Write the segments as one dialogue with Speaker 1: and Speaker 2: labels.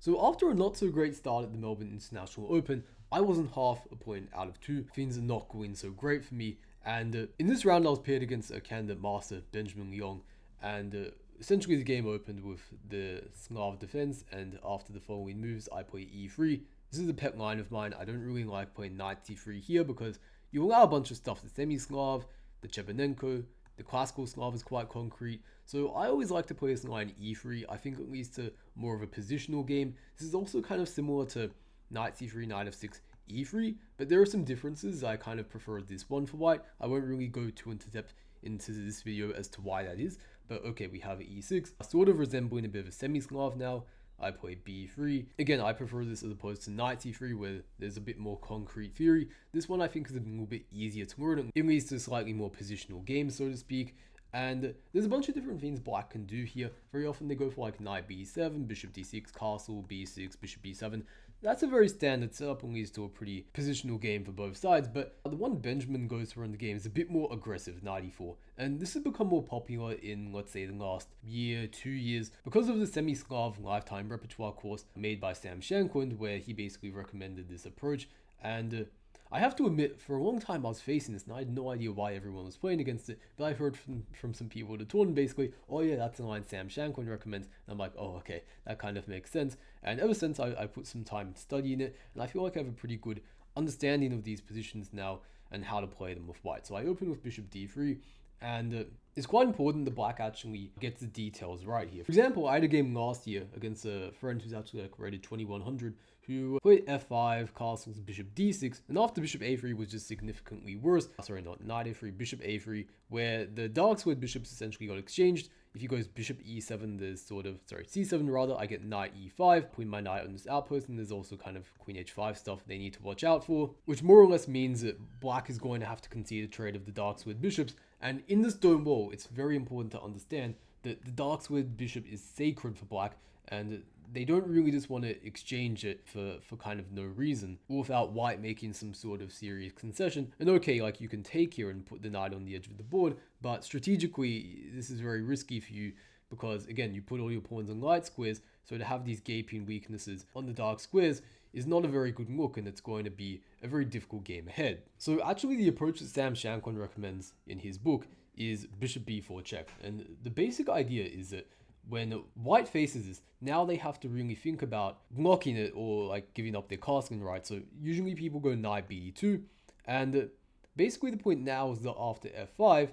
Speaker 1: So after a not so great start at the Melbourne International Open, I wasn't half a point out of two. Things are not going so great for me. And in this round, I was paired against a candidate master, Benjamin Leong. And essentially, the game opened with the Slav defense. And after the following moves, I play e3. This is a pet line of mine. I don't really like playing knight c3 here because you allow a bunch of stuff. The semi-Slav, the Chebanenko, the classical Slav is quite concrete. So I always like to play this line e3. I think it leads to more of a positional game. This is also kind of similar to knight c3, knight f6, e3, but there are some differences. I kind of prefer this one for white. I won't really go too into depth into this video as to why that is, but okay, we have e6, sort of resembling a bit of a semi-Slav now. I play b3. Again, I prefer this as opposed to knight c3 where there's a bit more concrete theory. This one I think is a little bit easier to learn. It leads to a slightly more positional game, so to speak. And there's a bunch of different things black can do here. Very often they go for like knight b7, bishop d6, castle, b6, bishop b7. That's a very standard setup and leads to a pretty positional game for both sides, but the one Benjamin goes for in the game is a bit more aggressive, knight e4. And this has become more popular in, let's say, the last year, 2 years, because of the Semi-Slav Lifetime Repertoire course made by Sam Shankland, where he basically recommended this approach. And I have to admit, for a long time I was facing this and I had no idea why everyone was playing against it, but I heard from some people at the tournament basically, oh yeah, that's the line Sam Shankland recommends, and I'm like, oh okay, that kind of makes sense. And ever since I put some time studying it, and I feel like I have a pretty good understanding of these positions now and how to play them with white. So I open with bishop d3, and it's quite important that black actually gets the details right here. For example, I had a game last year against a friend who's actually like rated 2100 who played f5, castles, bishop d6, and after bishop a3 was just significantly worse. Sorry, not knight a3, bishop a3, where the dark squared bishops essentially got exchanged. If he goes bishop e7, there's sort of, sorry, c7 rather, I get knight e5, putting my knight on this outpost, and there's also kind of queen h5 stuff they need to watch out for, which more or less means that black is going to have to concede a trade of the dark squared bishops. And in the Stonewall, it's very important to understand that the dark squared bishop is sacred for black, and they don't really just want to exchange it for kind of no reason, or without white making some sort of serious concession. And okay, like you can take here and put the knight on the edge of the board, but strategically, this is very risky for you because, again, you put all your pawns on light squares, so to have these gaping weaknesses on the dark squares is not a very good look, and it's going to be a very difficult game ahead. So actually, the approach that Sam Shankland recommends in his book is bishop b4 check. And the basic idea is that when white faces this, now they have to really think about blocking it or like giving up their castling right. So usually people go knight b2, and basically the point now is that after f5,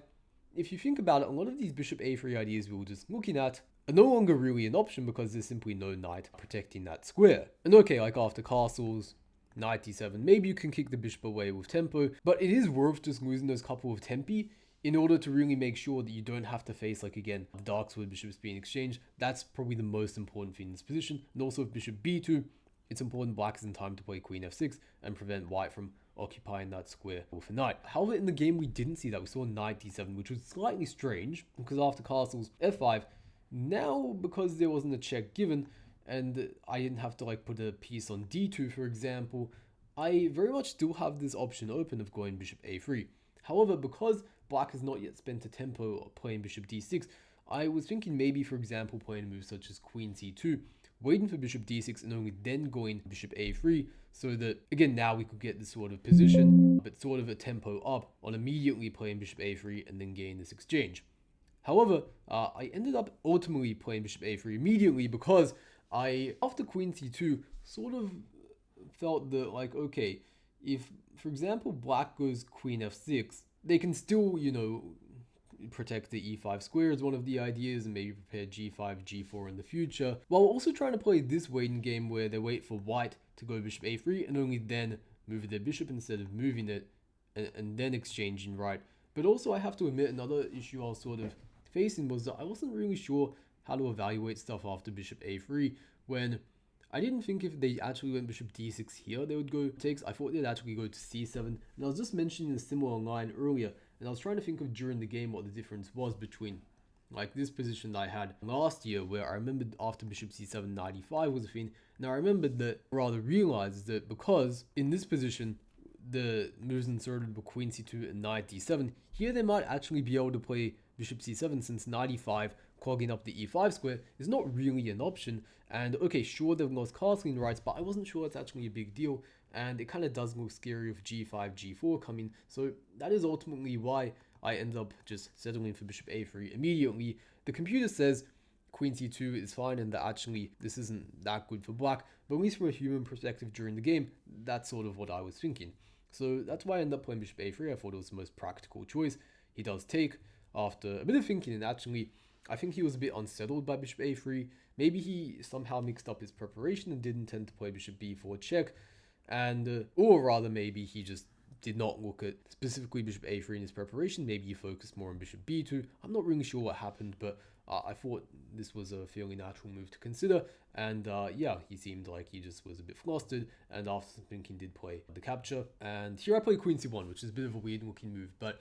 Speaker 1: if you think about it, a lot of these bishop a3 ideas we were just looking at are no longer really an option because there's simply no knight protecting that square. And okay, like after castles, knight d7, maybe you can kick the bishop away with tempo, but it is worth just losing those couple of tempi in order to really make sure that you don't have to face, like again, the dark squared bishops being exchanged. That's probably the most important thing in this position. And also with bishop b2, it's important black is in time to play queen f6 and prevent white from occupying that square with a knight. However, in the game we didn't see that. We saw knight d7, which was slightly strange because after castles f5, now because there wasn't a check given and I didn't have to like put a piece on d2, for example, I very much still have this option open of going bishop a3. However, because black has not yet spent a tempo playing bishop d6, I was thinking maybe, for example, playing moves such as queen c2, waiting for bishop d6 and only then going bishop a3, so that, again, now we could get this sort of position, but sort of a tempo up on immediately playing bishop a3 and then getting this exchange. However, I ended up ultimately playing bishop a3 immediately because I, after queen c2, sort of felt that, like, okay, if, for example, black goes queen f6, they can still, you know, protect the e5 square is one of the ideas and maybe prepare g5, g4 in the future, while also trying to play this waiting game where they wait for white to go bishop a3 and only then move their bishop instead of moving it and then exchanging right. But also I have to admit another issue I was sort of facing was that I wasn't really sure how to evaluate stuff after bishop a3 when I didn't think if they actually went bishop d6 here, they would go takes. I thought they'd actually go to c7. And I was just mentioning a similar line earlier, and I was trying to think of during the game what the difference was between like this position that I had last year, where I remembered after bishop c7, knight e5 was a thing. Now I remembered that, rather realized that because in this position, the moves inserted were queen c2 and knight d7, here they might actually be able to play bishop c7 since knight e5 clogging up the e5 square is not really an option. And okay, sure, they've lost castling rights, but I wasn't sure it's actually a big deal. And it kind of does look scary with g5, g4 coming. So that is ultimately why I end up just settling for bishop a3 immediately. The computer says queen c2 is fine and that actually this isn't that good for black, but at least from a human perspective during the game, that's sort of what I was thinking. So that's why I ended up playing bishop a3. I thought it was the most practical choice. He does take after a bit of thinking, and actually I think he was a bit unsettled by bishop a3. Maybe he somehow mixed up his preparation and didn't intend to play bishop b4 check, and or rather maybe he just did not look at specifically bishop a3 in his preparation. Maybe he focused more on bishop b2. I'm not really sure what happened, but I thought this was a fairly natural move to consider. And yeah, he seemed like he just was a bit flustered. And after some thinking, did play the capture. And here I play queen c1, which is a bit of a weird looking move. But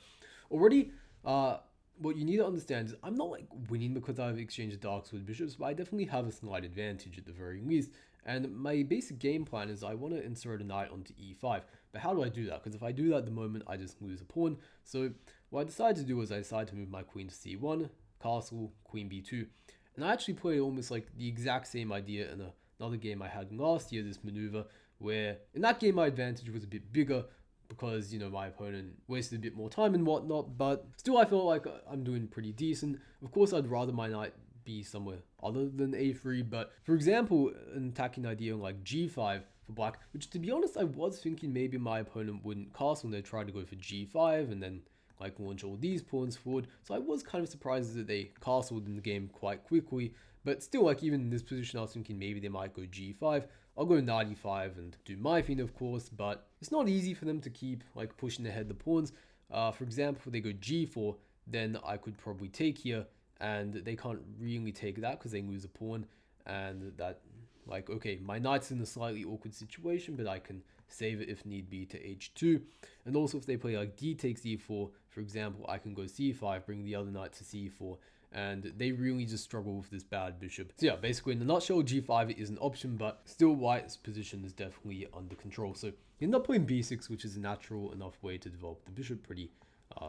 Speaker 1: already, what you need to understand is I'm not like winning because I've exchanged darks with bishops, but I definitely have a slight advantage at the very least. And my basic game plan is I want to insert a knight onto e5. But how do I do that? Because if I do that at the moment, I just lose a pawn. So what I decided to do is I decided to move my queen to c1, castle, queen b2. And I actually played almost like the exact same idea in another game I had last year, this maneuver, where in that game my advantage was a bit bigger because, you know, my opponent wasted a bit more time and whatnot, but still I felt like I'm doing pretty decent. Of course, I'd rather my knight be somewhere other than a3, but for example, an attacking idea like g5 for black, which to be honest, I was thinking maybe my opponent wouldn't castle and they'd try to go for g5 and then like launch all these pawns forward. So I was kind of surprised that they castled in the game quite quickly, but still, like even in this position, I was thinking maybe they might go g5. I'll go knight e5 and do my thing, of course, but it's not easy for them to keep like pushing ahead the pawns. For example, if they go g4, then I could probably take here, and they can't really take that because they lose a pawn, and that, like, okay, my knight's in a slightly awkward situation, but I can save it if need be to h2. And also if they play like d takes e4, for example, I can go c5, bring the other knight to c4, and they really just struggle with this bad bishop. So yeah, basically in a nutshell, g5 is an option, but still white's position is definitely under control. So you end up playing b6, which is a natural enough way to develop the bishop, pretty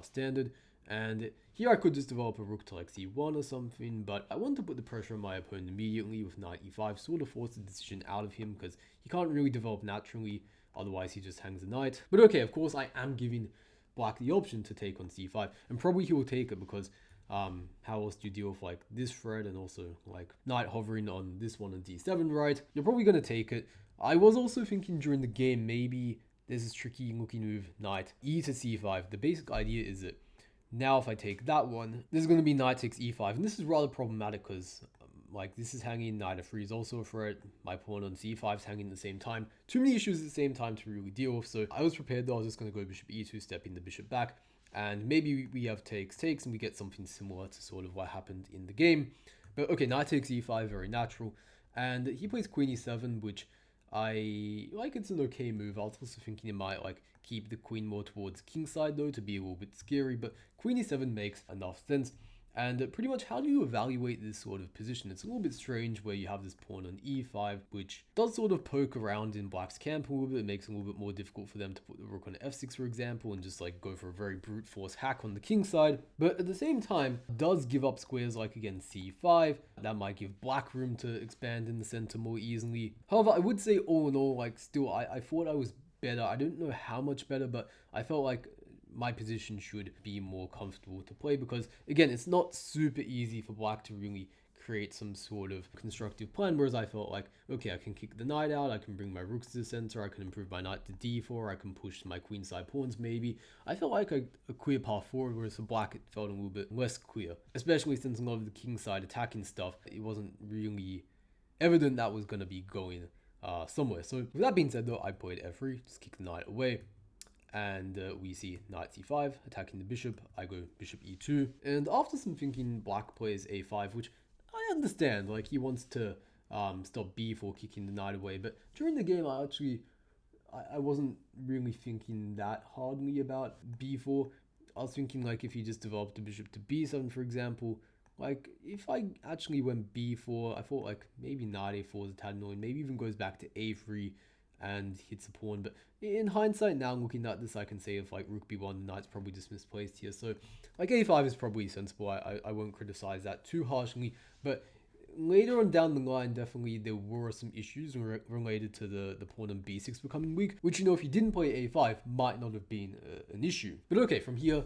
Speaker 1: standard. And here I could just develop a rook to like c1 or something, but I want to put the pressure on my opponent immediately with knight e5, sort of force the decision out of him because he can't really develop naturally, otherwise he just hangs a knight. But okay, of course I am giving black the option to take on c5, and probably he will take it because how else do you deal with like this threat and also like knight hovering on this one on d7, right? You're probably going to take it. I was also thinking during the game maybe there's this tricky looking move, knight e to c5. The basic idea is that now if I take that one, this is going to be knight takes e5, and this is rather problematic because like this is hanging, knight f3 is also a threat, my pawn on c5 is hanging at the same time. Too many issues at the same time to really deal with, so I was prepared though. I was just going to go bishop e2, stepping the bishop back, and maybe we have takes and we get something similar to sort of what happened in the game. But okay, knight takes e5, very natural, and he plays queen e7, which I like. It's an okay move. I was also thinking it might like keep the queen more towards kingside though, to be a little bit scary, but queen e7 makes enough sense. And pretty much how do you evaluate this sort of position? It's a little bit strange where you have this pawn on e5, which does sort of poke around in black's camp a little bit. It makes it a little bit more difficult for them to put the rook on f6, for example, and just like go for a very brute force hack on the king side. But at the same time, does give up squares like again c5. That might give black room to expand in the center more easily. However, I would say all in all, like still, I thought I was better. I don't know how much better, but I felt like my position should be more comfortable to play because again, it's not super easy for black to really create some sort of constructive plan, whereas I felt like, okay, I can kick the knight out, I can bring my rooks to the center, I can improve my knight to d4, I can push my queenside pawns maybe. I felt like a clear path forward, whereas for black it felt a little bit less clear, especially since a lot of the kingside attacking stuff, it wasn't really evident that was going to be going somewhere. So with that being said though, I played f3, just kick the knight away. And we see knight c5 attacking the bishop. I go bishop e2, and after some thinking, black plays a5, which I understand, like he wants to stop b4 kicking the knight away, but during the game I wasn't really thinking that hardly about b4. I was thinking like if he just developed the bishop to b7, for example, like if I actually went b4, I thought like maybe knight a4 is a tad annoying, maybe even goes back to a3, and hits a pawn. But in hindsight, now looking at this, I can say if like rook b1, the knight's probably just misplaced here. So like a5 is probably sensible. I won't criticize that too harshly. But later on down the line, definitely there were some issues related to the pawn on b6 becoming weak, which, you know, if you didn't play a5, might not have been an issue. But okay, from here,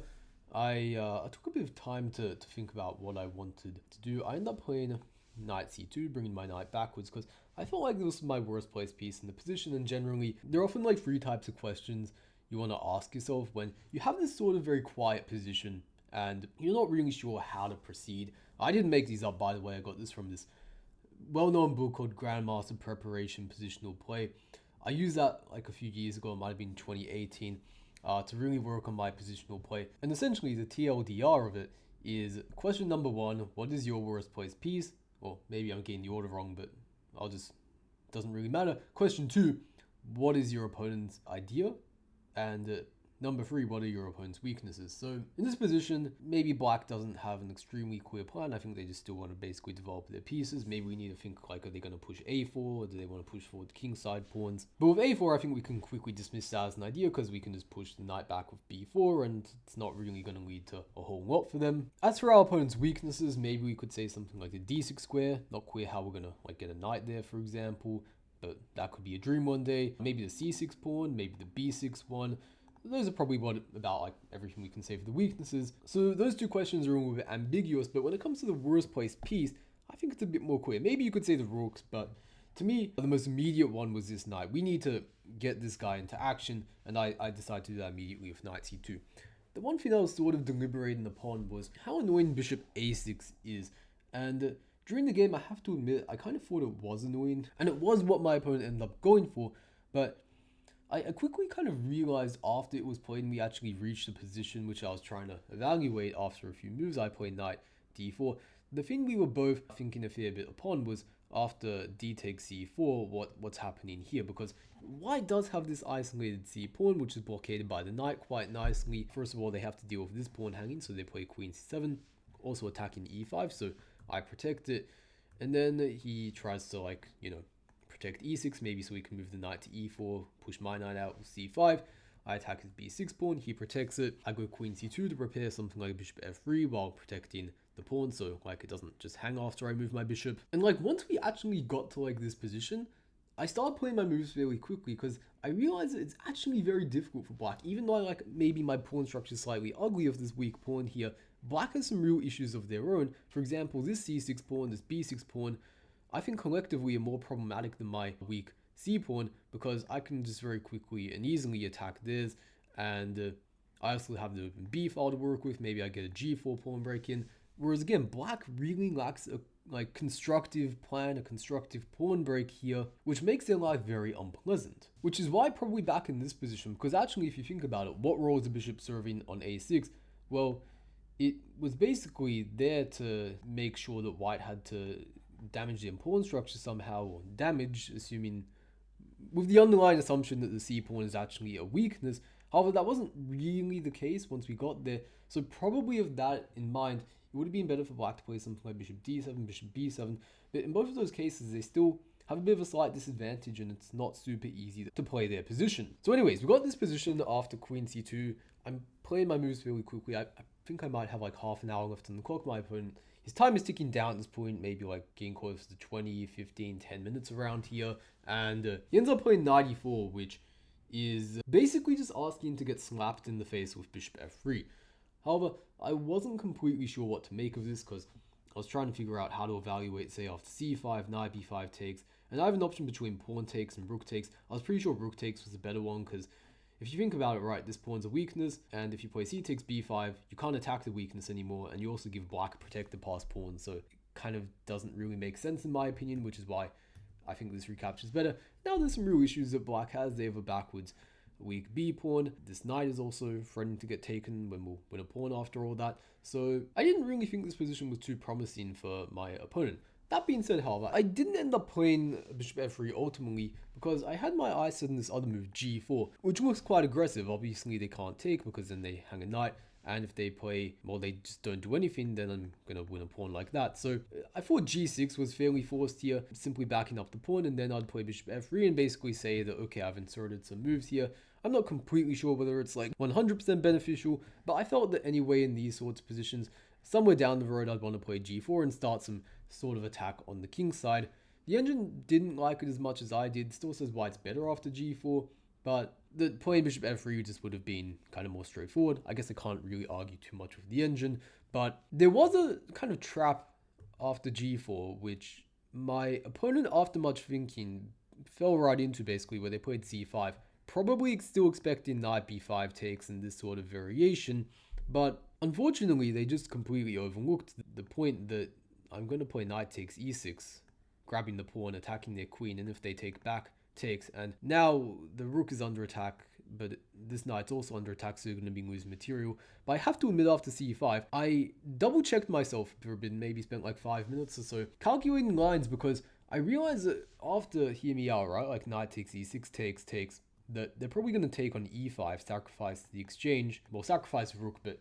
Speaker 1: I took a bit of time to think about what I wanted to do. I ended up playing knight c2, bringing my knight backwards, because I felt like this was my worst placed piece in the position, and generally, there are often like three types of questions you want to ask yourself when you have this sort of very quiet position and you're not really sure how to proceed. I didn't make these up, by the way. I got this from this well-known book called Grandmaster Preparation Positional Play. I used that like a few years ago, it might have been 2018, to really work on my positional play. And essentially, the TLDR of it is question number one: what is your worst placed piece? Or maybe I'm getting the order wrong, but doesn't really matter. Question two: what is your opponent's idea? And number three: what are your opponent's weaknesses? So in this position, maybe black doesn't have an extremely clear plan. I think they just still want to basically develop their pieces. Maybe we need to think like, are they going to push a4, or do they want to push forward the kingside pawns? But with a4, I think we can quickly dismiss that as an idea, because we can just push the knight back with b4, and it's not really going to lead to a whole lot for them. As for our opponent's weaknesses, maybe we could say something like the d6 square. Not clear how we're going to like get a knight there, for example, but that could be a dream one day. Maybe the c6 pawn, maybe the b6 one. Those are probably about like everything we can say for the weaknesses. So those two questions are a little bit ambiguous, but when it comes to the worst placed piece, I think it's a bit more clear. Maybe you could say the rooks, but to me, the most immediate one was this knight. We need to get this guy into action, and I decided to do that immediately with knight c2. The one thing I was sort of deliberating upon was how annoying bishop a6 is, and during the game, I have to admit, I kind of thought it was annoying, and it was what my opponent ended up going for, but I quickly kind of realized after it was played and we actually reached the position which I was trying to evaluate after a few moves. I played knight d4. The thing we were both thinking a fair bit upon was after d takes c4, what's happening here, because white does have this isolated c pawn which is blockaded by the knight quite nicely. First of all, they have to deal with this pawn hanging, so they play queen c7, also attacking e5, so I protect it, and then he tries to, like, you know, protect e6, maybe so we can move the knight to e4, push my knight out with c5. I attack his b6 pawn, he protects it. I go queen c2 to prepare something like bishop f3 while protecting the pawn, so like it doesn't just hang after I move my bishop. And like once we actually got to like this position, I started playing my moves fairly quickly, because I realized that it's actually very difficult for black. Even though like maybe my pawn structure is slightly ugly of this weak pawn here, black has some real issues of their own. For example, this c6 pawn, this b6 pawn, I think collectively are more problematic than my weak c pawn, because I can just very quickly and easily attack this, and I also have the b file to work with. Maybe I get a g4 pawn break in. Whereas again, black really lacks a like constructive plan, a constructive pawn break here, which makes their life very unpleasant. Which is why probably back in this position, because actually if you think about it, what role is the bishop serving on a6? Well, it was basically there to make sure that white had to damage the pawn structure somehow, or damage, assuming with the underlying assumption that the c pawn is actually a weakness. However, that wasn't really the case once we got there, so probably with that in mind, it would have been better for black to play something like bishop d7, bishop b7, but in both of those cases they still have a bit of a slight disadvantage, and it's not super easy to play their position. So anyways, we got this position after queen c2. I'm playing my moves fairly quickly. I think I might have like half an hour left on the clock. My opponent, his time is ticking down at this point, maybe like getting close to 20, 15, 10 minutes around here. And he ends up playing knight e4, which is basically just asking to get slapped in the face with bishop f3. However, I wasn't completely sure what to make of this, because I was trying to figure out how to evaluate, say, after c5, knight b5 takes, and I have an option between pawn takes and rook takes. I was pretty sure rook takes was a better one, because if you think about it, right, this pawn's a weakness, and if you play c takes b5, you can't attack the weakness anymore, and you also give black a protected pass pawn, so it kind of doesn't really make sense in my opinion, which is why I think this recaptures better. Now there's some real issues that black has. They have a backwards weak b pawn. This knight is also threatening to get taken when we'll win a pawn after all that. So I didn't really think this position was too promising for my opponent. That being said, however, I didn't end up playing bishop f3 ultimately, because I had my eyes set on this other move, g4, which looks quite aggressive. Obviously they can't take, because then they hang a knight, And if they play, well, they just don't do anything, then I'm gonna win a pawn like that. So I thought g6 was fairly forced here, simply backing up the pawn, and then I'd play bishop f3 and basically say that, okay, I've inserted some moves here. I'm not completely sure whether it's like 100% beneficial, but I felt that anyway in these sorts of positions, somewhere down the road I'd want to play g4 and start some sort of attack on the king side. The engine didn't like it as much as I did, still says white's better after g4, but the playing bishop f3 just would have been kind of more straightforward. I guess I can't really argue too much with the engine, but there was a kind of trap after g4, which my opponent, after much thinking, fell right into basically, where they played c5. Probably still expecting knight b5 takes and this sort of variation, but unfortunately they just completely overlooked the point that I'm going to play knight takes e6, grabbing the pawn, attacking their queen, and if they take back, takes. And now the rook is under attack, but this knight's also under attack, so you're going to be losing material. But I have to admit, after c5, I double checked myself for a bit, maybe spent like 5 minutes or so calculating lines, because I realized that after, hear me out, right, like knight takes e6, takes, that they're probably going to take on e5, sacrifice the exchange, well, sacrifice rook, but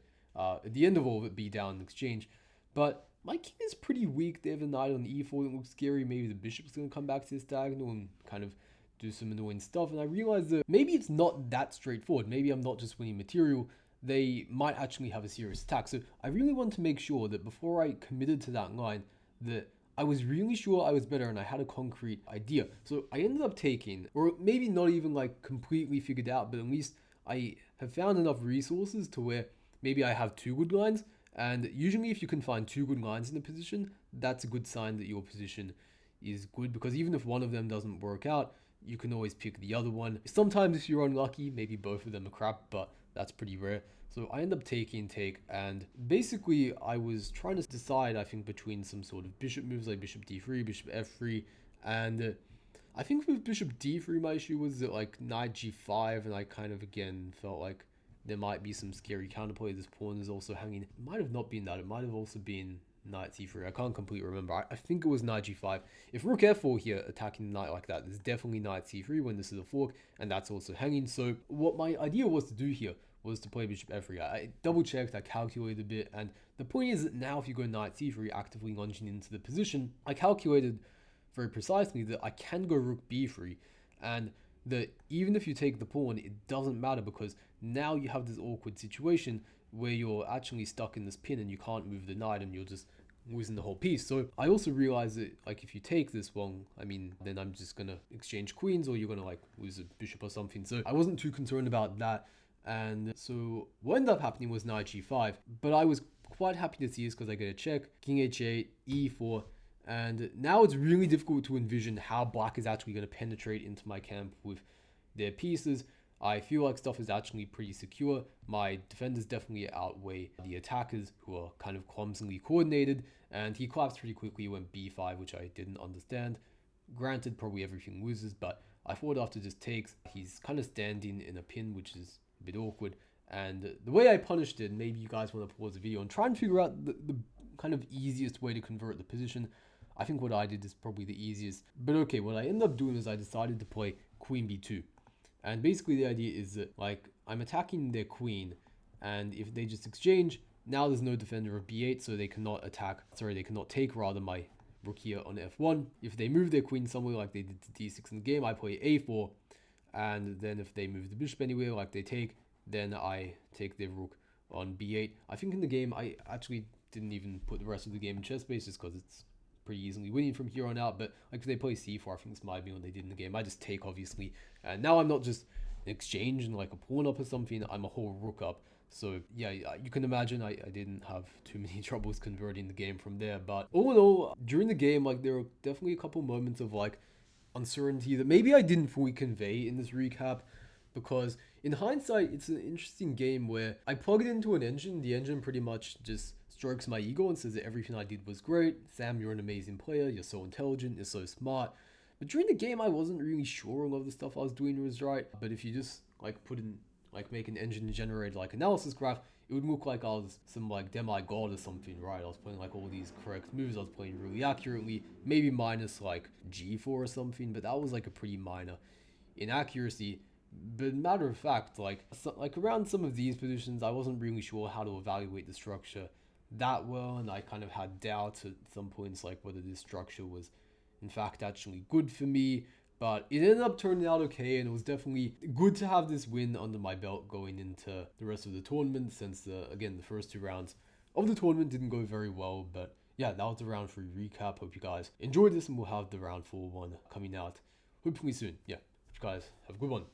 Speaker 1: at the end of all of it, be down in exchange. But my king is pretty weak. They have a knight on e4 that looks scary. Maybe the bishop's going to come back to this diagonal and kind of do some annoying stuff. And I realized that maybe it's not that straightforward. Maybe I'm not just winning material. They might actually have a serious attack. So I really want to make sure that before I committed to that line, that I was really sure I was better and I had a concrete idea. So I ended up taking, or maybe not even like completely figured out, but at least I have found enough resources to where maybe I have 2 good lines. And usually if you can find 2 good lines in a position, that's a good sign that your position is good, because even if one of them doesn't work out, you can always pick the other one. Sometimes if you're unlucky, maybe both of them are crap, but that's pretty rare. So I end up taking take, and basically I was trying to decide, I think, between some sort of bishop moves like bishop d3, bishop f3, and I think with bishop d3 my issue was that like knight g5, and I kind of again felt like there might be some scary counterplay. This pawn is also hanging. It might have not been that. It might have also been knight c3. I can't completely remember. I think it was knight g5. If rook f4 here attacking the knight like that, there's definitely knight c3 when this is a fork, and that's also hanging. So what my idea was to do here was to play bishop f3. I double checked, I calculated a bit, and the point is that now if you go knight c3, actively lunging into the position, I calculated very precisely that I can go rook b3, and that even if you take the pawn, it doesn't matter, because now you have this awkward situation where you're actually stuck in this pin and you can't move the knight and you're just losing the whole piece. So I also realized that like if you take this one, I mean, then I'm just gonna exchange queens, or you're gonna like lose a bishop or something. So I wasn't too concerned about that. And so what ended up happening was knight g5, but I was quite happy to see this because I get a check, king h8, e4, and now it's really difficult to envision how black is actually going to penetrate into my camp with their pieces. I feel like stuff is actually pretty secure. My defenders definitely outweigh the attackers, who are kind of clumsily coordinated, and he collapsed pretty quickly, went b5, which I didn't understand. Granted, probably everything loses, but I thought after just takes, he's kind of standing in a pin, which is a bit awkward. And the way I punished it, maybe you guys want to pause the video and try and figure out the kind of easiest way to convert the position. I think what I did is probably the easiest. But okay, what I ended up doing is I decided to play queen b2. And basically the idea is that like I'm attacking their queen, and if they just exchange, now there's no defender of b8, so they cannot take rather my rook here on f1. If they move their queen somewhere like they did to d6 in the game, I play a4. And then if they move the bishop anywhere like they take, then I take their rook on b8. I think in the game I actually didn't even put the rest of the game in chess base just because it's pretty easily winning from here on out. But like if they play c4, I think this might be what they did in the game. I just take, obviously, and now I'm not just an exchange and like a pawn up or something, I'm a whole rook up. So yeah, you can imagine I didn't have too many troubles converting the game from there. But all in all, during the game, like there were definitely a couple moments of like uncertainty that maybe I didn't fully convey in this recap, because in hindsight it's an interesting game where I plug it into an engine, the engine pretty much just strokes my ego and says that everything I did was great. Sam, you're an amazing player, you're so intelligent, you're so smart. But during the game I wasn't really sure a lot of the stuff I was doing was right. But if you just like put in like make an engine generated like analysis graph, it would look like I was some like demigod or something, right? I was playing like all these correct moves, I was playing really accurately, maybe minus like g4 or something, but that was like a pretty minor inaccuracy. But matter of fact, like around some of these positions, I wasn't really sure how to evaluate the structure that well, and I kind of had doubts at some points, like whether this structure was in fact actually good for me. But it ended up turning out okay, and it was definitely good to have this win under my belt going into the rest of the tournament, since the first two rounds of the tournament didn't go very well. But yeah, that was the round 3 recap. Hope you guys enjoyed this, and we'll have the round 4 one coming out hopefully soon. Yeah, hope you guys have a good one.